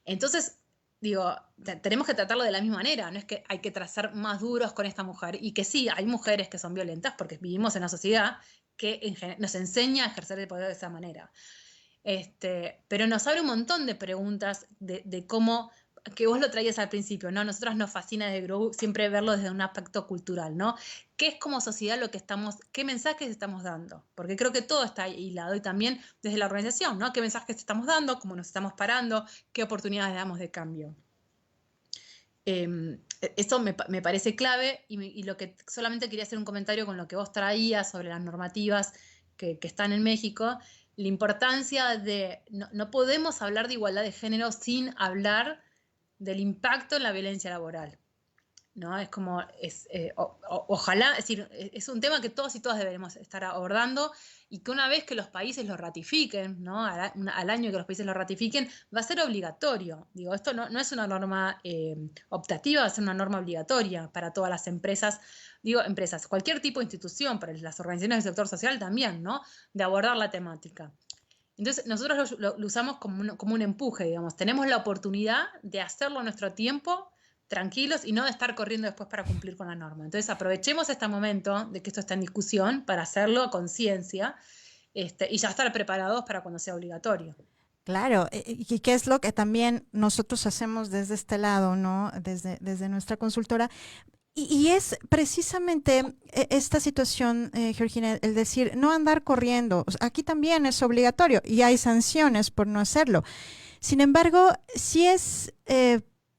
Entonces, digo, tenemos que tratarlo de la misma manera, no es que hay que trazar más duros con esta mujer, y que sí, hay mujeres que son violentas porque vivimos en una sociedad que nos enseña a ejercer el poder de esa manera. Pero nos abre un montón de preguntas de cómo, que vos lo traías al principio, ¿no? Nosotros nos fascina desde Grow siempre verlo desde un aspecto cultural, ¿no? ¿Qué es como sociedad lo que qué mensajes estamos dando? Porque creo que todo está hilado y también desde la organización, ¿no? ¿Qué mensajes estamos dando? ¿Cómo nos estamos parando? ¿Qué oportunidades damos de cambio? Esto me parece clave y lo que solamente quería hacer un comentario con lo que vos traías sobre las normativas que están en México, la importancia de, no podemos hablar de igualdad de género sin hablar del impacto en la violencia laboral. ¿no? Es como, ojalá, es decir, es un tema que todos y todas deberemos estar abordando y que una vez que los países lo ratifiquen, ¿no? Al año que los países lo ratifiquen, va a ser obligatorio. Digo, esto no es una norma optativa, va a ser una norma obligatoria para todas las empresas, digo, empresas, cualquier tipo de institución, para las organizaciones del sector social también, ¿no? De abordar la temática. Entonces, nosotros lo usamos como un empuje, digamos. Tenemos la oportunidad de hacerlo a nuestro tiempo, tranquilos, y no de estar corriendo después para cumplir con la norma. Entonces, aprovechemos este momento de que esto está en discusión para hacerlo a conciencia, y ya estar preparados para cuando sea obligatorio. Claro, y qué es lo que también nosotros hacemos desde este lado, ¿no? Desde nuestra consultora. Y es precisamente esta situación, Georgina, el decir, no andar corriendo. O sea, aquí también es obligatorio y hay sanciones por no hacerlo. Sin embargo, sí es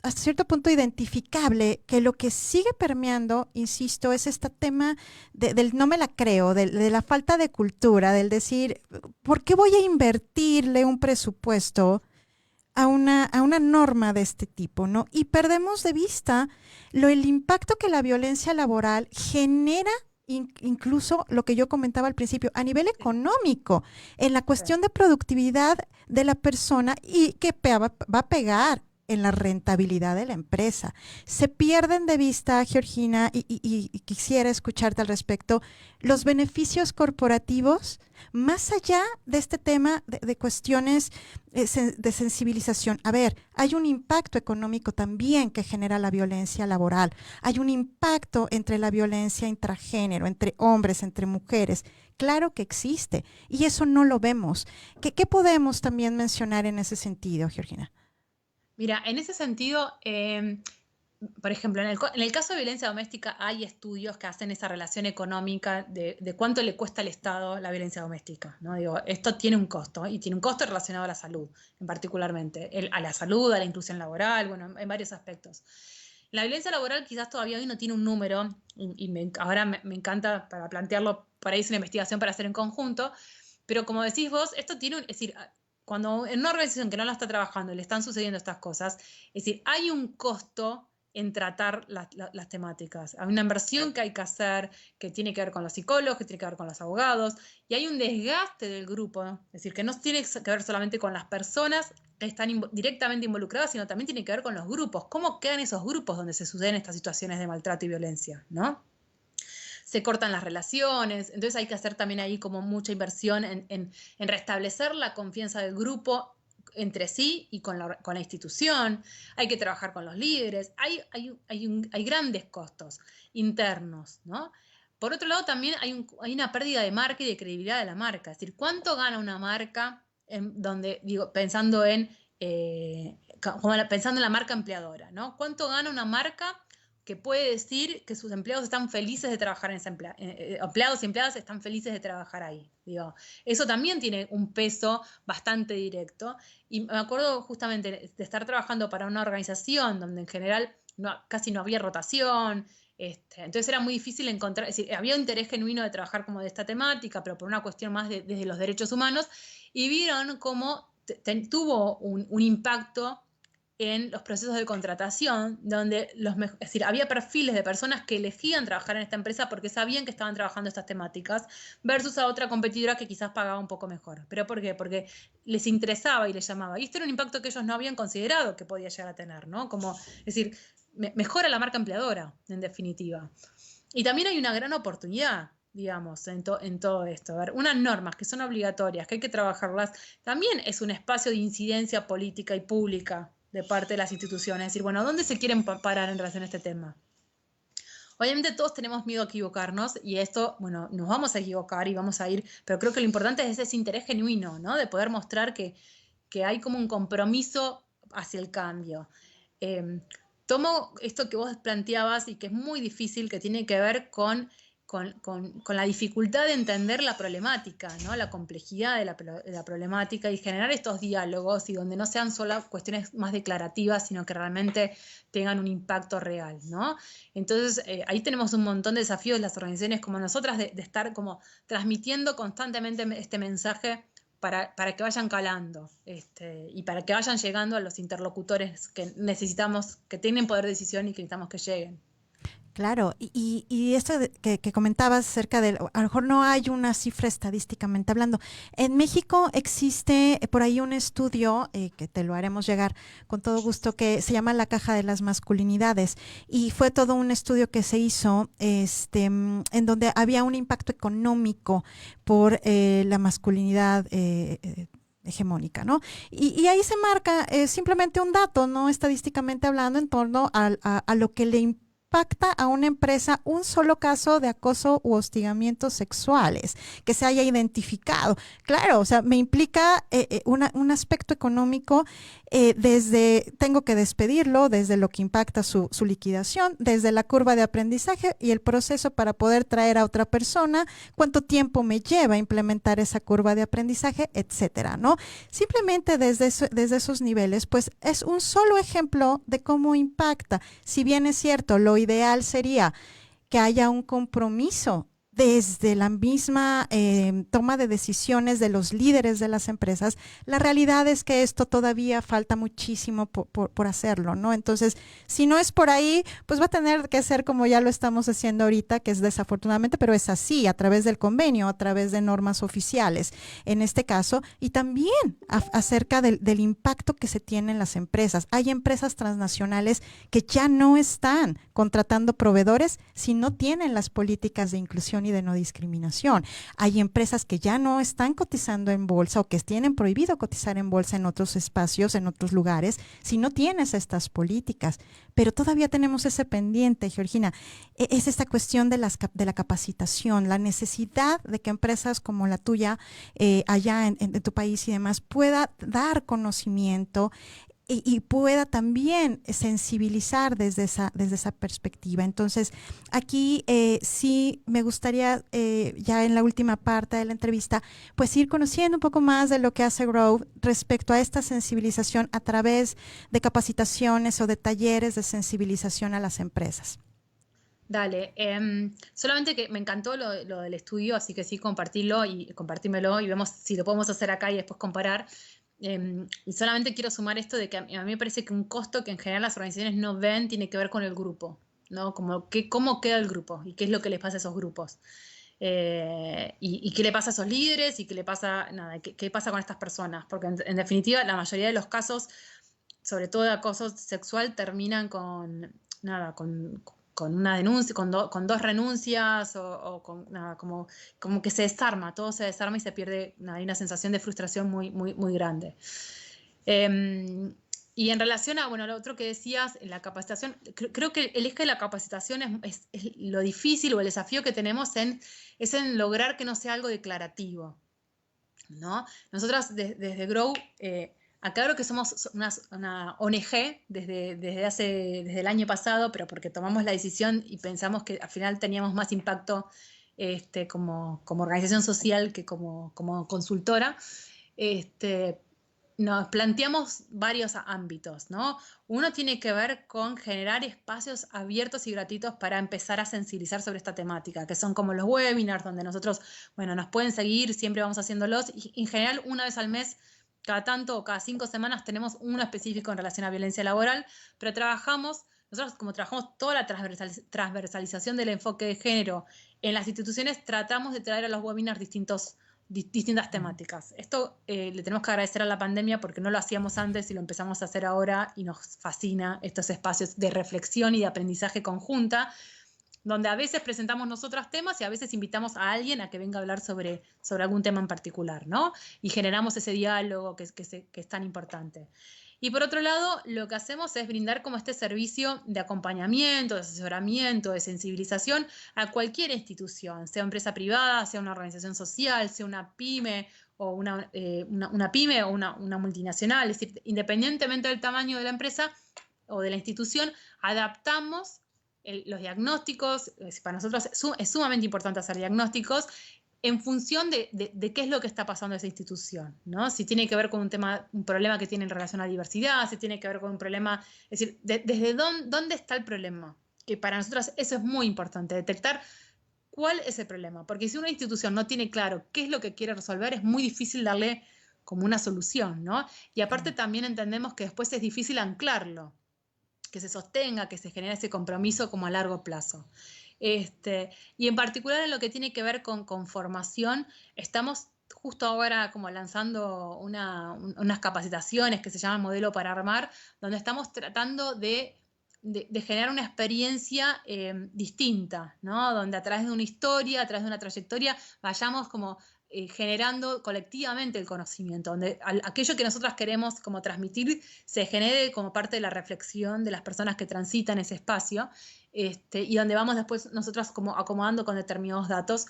hasta cierto punto identificable que lo que sigue permeando, insisto, es este tema del no me la creo, de la falta de cultura, del decir, ¿por qué voy a invertirle un presupuesto a una norma de este tipo, ¿no? Y perdemos de vista el impacto que la violencia laboral genera, incluso lo que yo comentaba al principio, a nivel económico, en la cuestión de productividad de la persona y que va a pegar en la rentabilidad de la empresa. Se pierden de vista, Georgina, y quisiera escucharte al respecto, los beneficios corporativos, más allá de este tema de cuestiones de sensibilización. A ver, hay un impacto económico también que genera la violencia laboral. Hay un impacto entre la violencia intragénero, entre hombres, entre mujeres. Claro que existe y eso no lo vemos. ¿Qué podemos también mencionar en ese sentido, Georgina? Mira, en ese sentido, por ejemplo, en el caso de violencia doméstica hay estudios que hacen esa relación económica de cuánto le cuesta al Estado la violencia doméstica, ¿no? Digo, esto tiene un costo y tiene un costo relacionado a la salud, en particularmente, a la salud, a la inclusión laboral, bueno, en varios aspectos. La violencia laboral quizás todavía hoy no tiene un número y ahora me encanta para plantearlo, para irse una investigación para hacer en conjunto, pero como decís vos, esto tiene, es decir, cuando en una organización que no la está trabajando le están sucediendo estas cosas, es decir, hay un costo en tratar las temáticas. Hay una inversión que hay que hacer, que tiene que ver con los psicólogos, que tiene que ver con los abogados, y hay un desgaste del grupo, es decir, que no tiene que ver solamente con las personas que están directamente involucradas, sino también tiene que ver con los grupos. ¿Cómo quedan esos grupos donde se suceden estas situaciones de maltrato y violencia? ¿No? Se cortan las relaciones, entonces hay que hacer también ahí como mucha inversión en restablecer la confianza del grupo entre sí y con la institución, hay que trabajar con los líderes, hay grandes costos internos, ¿no? Por otro lado, también hay una pérdida de marca y de credibilidad de la marca, es decir, ¿cuánto gana una marca donde, digo, pensando pensando en la marca empleadora, ¿no? ¿Cuánto gana una marca que puede decir que sus empleados están felices de trabajar en esa empleados y empleadas están felices de trabajar ahí? Digo, eso también tiene un peso bastante directo. Y me acuerdo justamente de estar trabajando para una organización donde en general casi no había rotación. Entonces era muy difícil encontrar, es decir, había un interés genuino de trabajar como de esta temática, pero por una cuestión más desde los derechos humanos, y vieron cómo tuvo un impacto en los procesos de contratación, donde es decir, había perfiles de personas que elegían trabajar en esta empresa porque sabían que estaban trabajando estas temáticas, versus a otra competidora que quizás pagaba un poco mejor. ¿Pero por qué? Porque les interesaba y les llamaba. Y este era un impacto que ellos no habían considerado que podía llegar a tener, ¿no? Como, es decir, mejora la marca empleadora, en definitiva. Y también hay una gran oportunidad, digamos, en todo esto. A ver, unas normas que son obligatorias, que hay que trabajarlas, también es un espacio de incidencia política y pública de parte de las instituciones. Es decir, bueno, ¿dónde se quieren parar en relación a este tema? Obviamente todos tenemos miedo a equivocarnos y esto, bueno, nos vamos a equivocar y vamos a ir, pero creo que lo importante es ese interés genuino, ¿no? De poder mostrar que hay como un compromiso hacia el cambio. Eh, Tomo esto que vos planteabas y que es muy difícil, que tiene que ver con la dificultad de entender la problemática, ¿no? La complejidad de la problemática y generar estos diálogos y donde no sean solo cuestiones más declarativas, sino que realmente tengan un impacto real, ¿no? Entonces, ahí tenemos un montón de desafíos de las organizaciones como nosotras de estar como transmitiendo constantemente este mensaje para que vayan calando y para que vayan llegando a los interlocutores que necesitamos, que tienen poder de decisión y que necesitamos que lleguen. Claro, y esto que comentabas acerca de, a lo mejor no hay una cifra estadísticamente hablando. En México existe por ahí un estudio, que te lo haremos llegar con todo gusto, que se llama La Caja de las Masculinidades, y fue todo un estudio que se hizo en donde había un impacto económico por la masculinidad hegemónica, ¿no? Y ahí se marca simplemente un dato, no estadísticamente hablando, en torno a lo que le impacta a una empresa un solo caso de acoso u hostigamientos sexuales que se haya identificado. Claro, o sea, me implica un aspecto económico desde tengo que despedirlo, desde lo que impacta su liquidación, desde la curva de aprendizaje y el proceso para poder traer a otra persona, cuánto tiempo me lleva implementar esa curva de aprendizaje, etcétera, ¿no? Simplemente desde esos niveles, pues es un solo ejemplo de cómo impacta. Si bien es cierto, lo ideal sería que haya un compromiso desde la misma toma de decisiones de los líderes de las empresas, la realidad es que esto todavía falta muchísimo por hacerlo, ¿no? Entonces, si no es por ahí, pues va a tener que ser como ya lo estamos haciendo ahorita, que es desafortunadamente, pero es así, a través del convenio, a través de normas oficiales, en este caso, y también acerca del impacto que se tiene en las empresas. Hay empresas transnacionales que ya no están contratando proveedores si no tienen las políticas de inclusión y de no discriminación. Hay empresas que ya no están cotizando en bolsa o que tienen prohibido cotizar en bolsa en otros espacios, en otros lugares, si no tienes estas políticas. Pero todavía tenemos ese pendiente, Georgina. Es esta cuestión de la capacitación, la necesidad de que empresas como la tuya, allá en tu país y demás, pueda dar conocimiento y pueda también sensibilizar desde esa perspectiva. Entonces, aquí sí me gustaría, ya en la última parte de la entrevista, pues ir conociendo un poco más de lo que hace Grove respecto a esta sensibilización a través de capacitaciones o de talleres de sensibilización a las empresas. Dale, solamente que me encantó lo del estudio, así que sí, compartirlo y compartímelo y vemos si lo podemos hacer acá y después comparar. Y solamente quiero sumar esto de que a mí me parece que un costo que en general las organizaciones no ven tiene que ver con el grupo, ¿no? Como cómo queda el grupo y qué es lo que les pasa a esos grupos. Y qué le pasa a esos líderes y qué le pasa, nada, qué pasa con estas personas. Porque en definitiva la mayoría de los casos, sobre todo de acoso sexual, terminan con, nada, con una denuncia, con dos renuncias o con nada, como que se desarma, todo se desarma y se pierde, nada, hay una sensación de frustración muy grande. Y en relación a, bueno, lo otro que decías, la capacitación, creo que el eje de la capacitación es lo difícil o el desafío que tenemos es en lograr que no sea algo declarativo, ¿no? Nosotros desde Grow, aclaro que somos una ONG desde el año pasado, pero porque tomamos la decisión y pensamos que al final teníamos más impacto como organización social que como consultora. Nos planteamos varios ámbitos, ¿no? Uno tiene que ver con generar espacios abiertos y gratuitos para empezar a sensibilizar sobre esta temática, que son como los webinars, donde nosotros, bueno, nos pueden seguir, siempre vamos haciéndolos, y en general una vez al mes, cada tanto o cada 5 semanas tenemos uno específico en relación a violencia laboral, pero nosotros como trabajamos toda la transversalización del enfoque de género en las instituciones, tratamos de traer a los webinars distintas temáticas. Esto le tenemos que agradecer a la pandemia porque no lo hacíamos antes y lo empezamos a hacer ahora y nos fascina estos espacios de reflexión y de aprendizaje conjunta, donde a veces presentamos nosotros temas y a veces invitamos a alguien a que venga a hablar sobre algún tema en particular, ¿no? Y generamos ese diálogo que es tan importante. Y por otro lado, lo que hacemos es brindar como este servicio de acompañamiento, de asesoramiento, de sensibilización a cualquier institución, sea empresa privada, sea una organización social, sea una pyme o una pyme o una multinacional. Es decir, independientemente del tamaño de la empresa o de la institución, adaptamos los diagnósticos. Para nosotros es sumamente importante hacer diagnósticos en función de qué es lo que está pasando en esa institución, ¿no? Si tiene que ver con un problema que tiene en relación a diversidad, si tiene que ver con un problema, es decir, desde dónde está el problema. Que para nosotros eso es muy importante, detectar cuál es el problema, porque si una institución no tiene claro qué es lo que quiere resolver, es muy difícil darle como una solución, ¿no? Y aparte también entendemos que después es difícil anclarlo. que se sostenga, que se genere ese compromiso como a largo plazo. Y en particular en lo que tiene que ver con formación, estamos justo ahora como lanzando unas capacitaciones que se llaman Modelo para Armar, donde estamos tratando de generar una experiencia distinta, ¿no? Donde a través de una historia, a través de una trayectoria, vayamos como generando colectivamente el conocimiento, donde aquello que nosotras queremos como transmitir se genere como parte de la reflexión de las personas que transitan ese espacio, y donde vamos después nosotras como acomodando con determinados datos,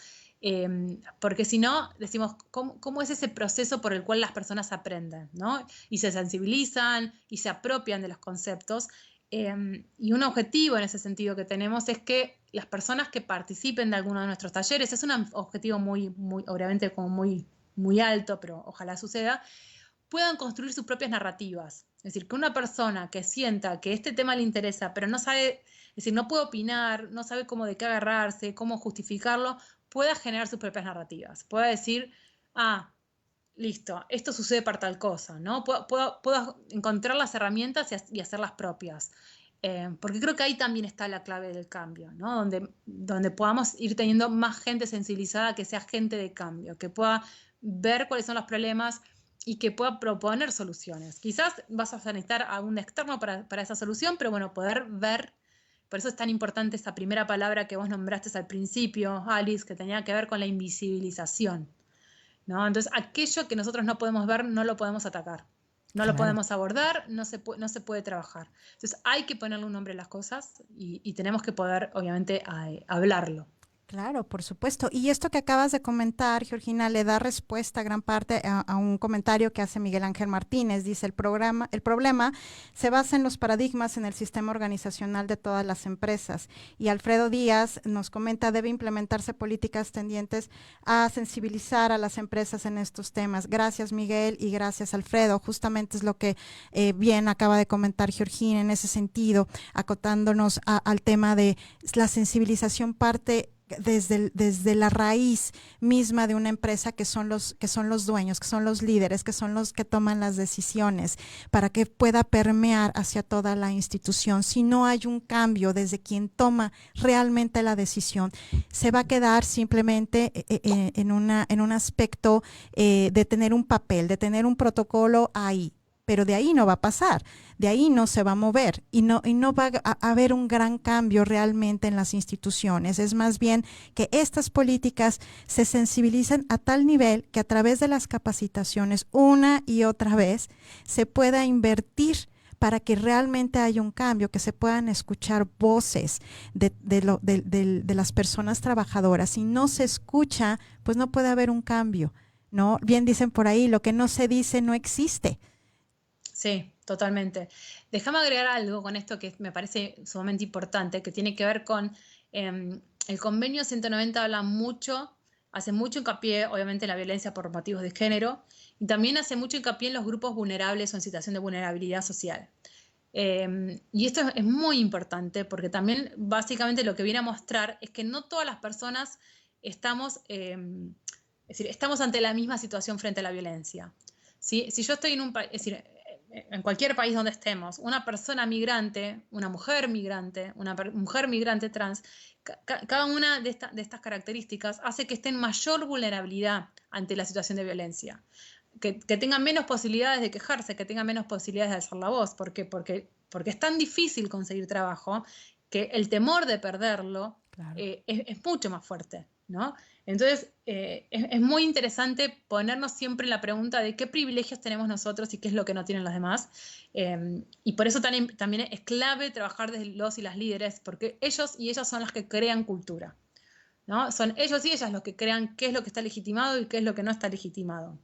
porque si no, decimos, ¿cómo es ese proceso por el cual las personas aprenden, ¿no? Y se sensibilizan y se apropian de los conceptos. Y un objetivo en ese sentido que tenemos es que las personas que participen de alguno de nuestros talleres, es un objetivo muy, obviamente como muy alto, pero ojalá suceda, puedan construir sus propias narrativas. Es decir, que una persona que sienta que este tema le interesa, pero no sabe, es decir, no puede opinar, no sabe cómo de qué agarrarse, cómo justificarlo, pueda generar sus propias narrativas. Pueda decir, listo, esto sucede por tal cosa, ¿no? Puedo encontrar las herramientas y hacerlas propias. Porque creo que ahí también está la clave del cambio, ¿no? Donde podamos ir teniendo más gente sensibilizada, que sea gente de cambio, que pueda ver cuáles son los problemas y que pueda proponer soluciones. Quizás vas a necesitar a un externo para esa solución, pero bueno, poder ver. Por eso es tan importante esa primera palabra que vos nombraste al principio, Alice, que tenía que ver con la invisibilización, ¿no? Entonces, aquello que nosotros no podemos ver, no lo podemos atacar, no lo podemos abordar, no se puede trabajar. Entonces, hay que ponerle un nombre a las cosas y tenemos que poder, obviamente, hablarlo. Claro, por supuesto. Y esto que acabas de comentar, Georgina, le da respuesta a gran parte a un comentario que hace Miguel Ángel Martínez. Dice, el problema se basa en los paradigmas en el sistema organizacional de todas las empresas. Y Alfredo Díaz nos comenta, debe implementarse políticas tendientes a sensibilizar a las empresas en estos temas. Gracias, Miguel, y gracias, Alfredo. Justamente es lo que bien acaba de comentar Georgina en ese sentido, acotándonos al tema de la sensibilización parte desde la raíz misma de una empresa, que son los dueños, que son los líderes, que son los que toman las decisiones, para que pueda permear hacia toda la institución. Si no hay un cambio desde quien toma realmente la decisión, se va a quedar simplemente en un aspecto de tener un papel, de tener un protocolo ahí, pero de ahí no va a pasar, de ahí no se va a mover y no va a haber un gran cambio realmente en las instituciones. Es más bien que estas políticas se sensibilicen a tal nivel que a través de las capacitaciones una y otra vez se pueda invertir para que realmente haya un cambio, que se puedan escuchar voces de las personas trabajadoras. Si no se escucha, pues no puede haber un cambio, ¿no? Bien dicen por ahí, lo que no se dice no existe. Sí, totalmente. Déjame agregar algo con esto que me parece sumamente importante, que tiene que ver con el convenio 190 habla mucho, hace mucho hincapié, obviamente, en la violencia por motivos de género, y también hace mucho hincapié en los grupos vulnerables o en situación de vulnerabilidad social. Y esto es muy importante porque también básicamente lo que viene a mostrar es que no todas las personas estamos, es decir, estamos ante la misma situación frente a la violencia. ¿Sí? Si yo estoy en un país, es decir, en cualquier país donde estemos, una persona migrante, una mujer migrante trans, cada una de estas características hace que esté en mayor vulnerabilidad ante la situación de violencia, que tengan menos posibilidades de quejarse, que tengan menos posibilidades de alzar la voz. ¿Por qué? Porque es tan difícil conseguir trabajo que el temor de perderlo Claro. Es mucho más fuerte, ¿no? Entonces, es muy interesante ponernos siempre la pregunta de qué privilegios tenemos nosotros y qué es lo que no tienen los demás. Y por eso también es clave trabajar desde los y las líderes, porque ellos y ellas son las que crean cultura, ¿no? Son ellos y ellas los que crean qué es lo que está legitimado y qué es lo que no está legitimado.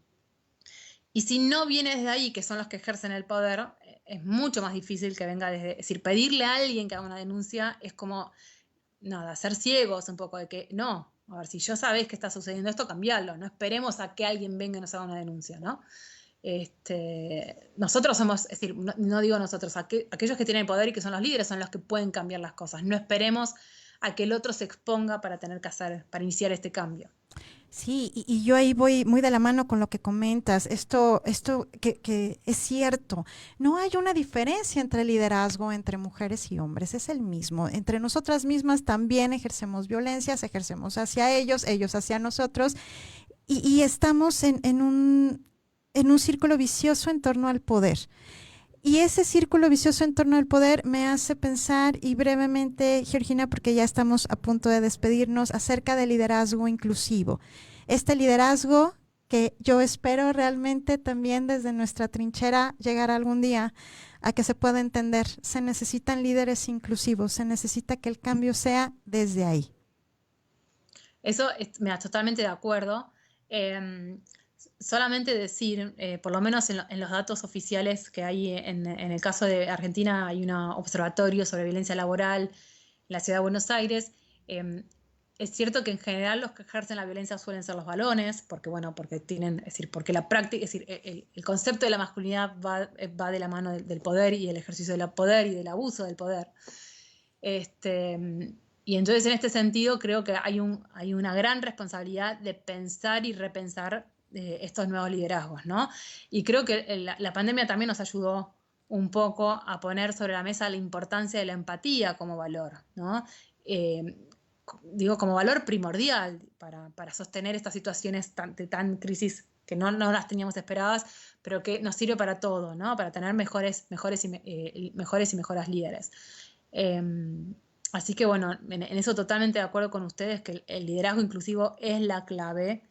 Y si no viene desde ahí, que son los que ejercen el poder, es mucho más difícil que venga desde... Es decir, pedirle a alguien que haga una denuncia es como, nada, ser ciegos un poco de que, no, a ver, si yo sabés que está sucediendo esto, cambiarlo, no esperemos a que alguien venga y nos haga una denuncia, ¿no? Nosotros somos, es decir, no digo nosotros, aquellos que tienen poder y que son los líderes son los que pueden cambiar las cosas. No esperemos a que el otro se exponga para tener que hacer, para iniciar este cambio. Sí, y yo ahí voy muy de la mano con lo que comentas. Esto que es cierto. No hay una diferencia entre liderazgo entre mujeres y hombres, es el mismo. Entre nosotras mismas también ejercemos violencias, ejercemos hacia ellos, ellos hacia nosotros, y estamos en un círculo vicioso en torno al poder. Y ese círculo vicioso en torno al poder me hace pensar, y brevemente, Georgina, porque ya estamos a punto de despedirnos, acerca del liderazgo inclusivo. Este liderazgo que yo espero realmente también desde nuestra trinchera llegar algún día a que se pueda entender. Se necesitan líderes inclusivos, se necesita que el cambio sea desde ahí. Eso, mira, totalmente de acuerdo. Solamente decir, por lo menos en los datos oficiales que hay en el caso de Argentina, hay un observatorio sobre violencia laboral en la ciudad de Buenos Aires. Es cierto que en general los que ejercen la violencia suelen ser los varones, porque bueno, porque tienen, es decir, porque la práctica, es decir, el concepto de la masculinidad va de la mano del poder y el ejercicio del poder y del abuso del poder. Y entonces en este sentido creo que hay una gran responsabilidad de pensar y repensar estos nuevos liderazgos, ¿no? Y creo que la pandemia también nos ayudó un poco a poner sobre la mesa la importancia de la empatía como valor, ¿no? Digo, como valor primordial para sostener estas situaciones de tan crisis que no las teníamos esperadas, pero que nos sirve para todo, ¿no? Para tener mejores y mejoras líderes. Así que bueno, en eso totalmente de acuerdo con ustedes, que el liderazgo inclusivo es la clave,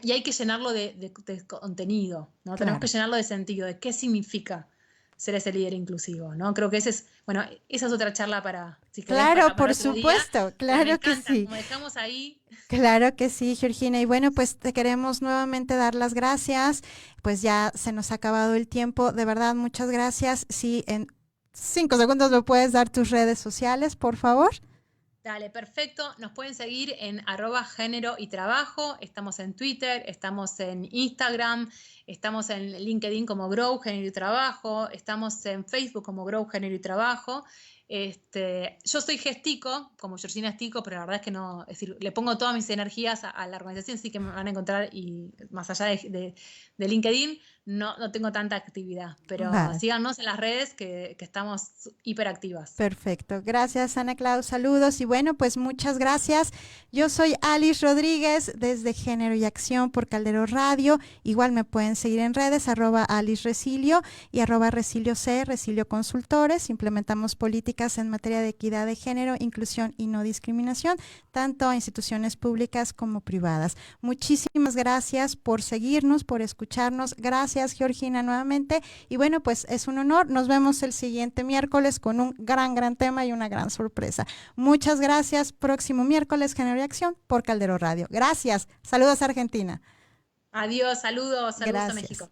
y hay que llenarlo de contenido, ¿no? Tenemos que Claro. llenarlo de sentido, de qué significa ser ese líder inclusivo, ¿no? Creo que esa es otra charla si querés, Claro, para por otro día, supuesto, pero me claro que encanta, sí. como dejamos ahí. Claro que sí, Georgina. Y bueno, pues te queremos nuevamente dar las gracias. Pues ya se nos ha acabado el tiempo. De verdad, muchas gracias. Sí, en 5 segundos me puedes dar tus redes sociales, por favor. Dale, perfecto. Nos pueden seguir en @género y trabajo. Estamos en Twitter, estamos en Instagram, estamos en LinkedIn como Grow Género y Trabajo, estamos en Facebook como Grow Género y Trabajo. Yo soy gestico, como Georgina Estico, pero la verdad es que no, es decir, le pongo todas mis energías a la organización, así que me van a encontrar, y más allá de LinkedIn, no tengo tanta actividad, pero Vale. síganos en las redes que estamos hiperactivas. Perfecto. Gracias, Ana Claus. Saludos. Y bueno, pues muchas gracias. Yo soy Alice Rodríguez desde Género y Acción por Caldero Radio. Igual me pueden seguir en redes, @Alice Resilio y @Resilio C, Resilio Consultores. Implementamos políticas en materia de equidad de género, inclusión y no discriminación, tanto a instituciones públicas como privadas. Muchísimas gracias por seguirnos, por escucharnos. Gracias, Georgina, nuevamente. Y bueno, pues es un honor. Nos vemos el siguiente miércoles con un gran tema y una gran sorpresa. Muchas gracias. Próximo miércoles, Género y Acción por Caldero Radio. Gracias. Saludos, Argentina. Adiós, saludos a Gracias. México.